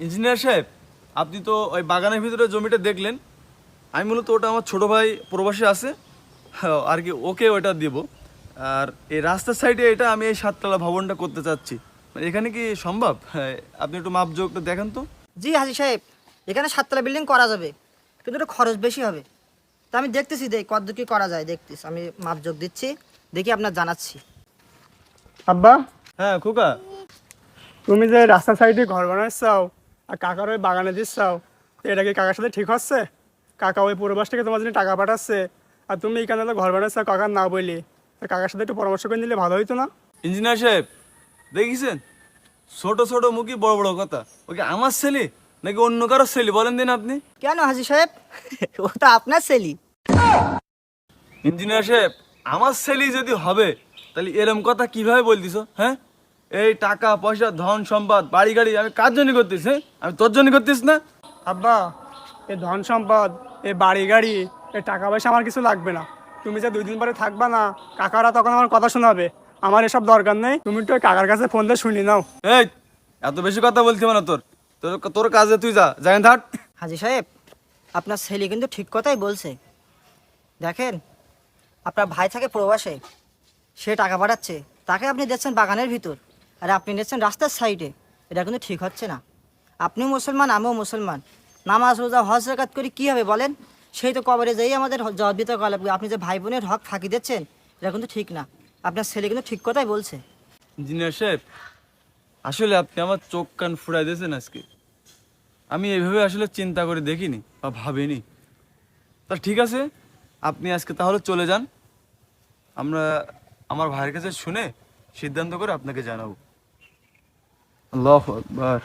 Engineer সাহেব, আপনি তো ওই বাগানের ভিতরে জমিটা দেখলেন। আমি মূলত ওটা আমার ছোট ভাই প্রবাসী আছে, আর কি ওকে ওটা দিব। আর এই রাস্তার সাইডে এটা আমি এই 7 তলা ভবনটা করতে চাচ্ছি। মানে এখানে কি সম্ভব? হ্যাঁ, আপনি একটু মাপজোকটা দেখেন তো। জি হাজি সাহেব, এখানে 7 তলা বিল্ডিং করা যাবে, কিন্তু একটু খরচ বেশি হবে। তা আমি দেখতেছি, কত কি করা যায় দেখতেছি, আমি মাপ যোগ দিচ্ছি, দেখি আপনার জানাচ্ছি। আব্বা, হ্যাঁ খোকা, তুমি যে রাস্তার সাইডে ঘর বানাচ্ছাও আর কাকার ওই বাগানে দিচ্ছাও, তো এটা কি কাকার সাথে ঠিক হচ্ছে? কাকা ওই পূর্বাস থেকে তোমার জন্য টাকা পাঠাচ্ছে, আর তুমি এখানে তো ঘর বানাচ্ছ কাকার না বলি, তো কাকার সাথে একটু পরামর্শ করে নিলে ভালো হইতো না? ইঞ্জিনিয়ার সাহেব দেখেছেন, ছোট ছোট মুখী বড় বড় কথা। ওকে আমার ছেলে নাকি অন্য কারো ছেলে বলেন দিন আপনি। কেন হাজি সাহেব, ও তো আপনার ছেলে। ইঞ্জিনিয়ার সাহেব, আমার ছেলে যদি হবে তাহলে এরম কথা কিভাবে বলতিস? হ্যাঁ, এই টাকা পয়সা ধন সম্পদ বাড়ি গাড়ি আমি কার জন্য করতিস? হ্যাঁ, আমি তোর জন্য করতিস না? আব্বা, এই ধন সম্পদ, এই বাড়ি গাড়ি, এই টাকা পয়সা আমার কিছু লাগবে না। তুমি যে 2 দিন পরে থাকবা না, কাকারা তখন আমার কথা শোনাবে। আমার এসব দরকার নেই, তুমি একটু ওই কাকার কাছে ফোন দিয়ে শুনি নাও। এই এত বেশি কথা বলতে হবে না। তোর তোর তোর কাজে তুই যা, যাই থাক। হাজি সাহেব, আপনার ছেলে কিন্তু ঠিক কথাই বলছে। দেখেন, আপনার ভাই থাকে প্রবাসে, সে টাকা পাঠাচ্ছে, তাকে আপনি দিচ্ছেন বাগানের ভিতর, আর আপনি নিচ্ছেন রাস্তার সাইডে। এটা কিন্তু ঠিক হচ্ছে না। আপনিও মুসলমান, আমিও মুসলমান, নামাজ রোজা হজ জাকাত করি কী হবে বলেন? সেই তো কবরে যেই আমাদের জবাব দিতে কল। আপনি যে ভাই বোনের হক ফাঁকি দিচ্ছেন, এটা কিন্তু ঠিক না। আপনার ছেলে কিন্তু ঠিক কথাই বলছে। ইঞ্জিনিয়ার সাহেব, আসলে আপনি আমার চোখ কান ফুরাই দিয়েছেন আজকে। আমি এইভাবে আসলে চিন্তা করে দেখিনি বা ভাবিনি। তা ঠিক আছে, আপনি আজকে তাহলে চলে যান। আমরা আমার ভাইয়ের কাছে শুনে সিদ্ধান্ত করে আপনাকে জানাবো। আল্লাহু আকবার।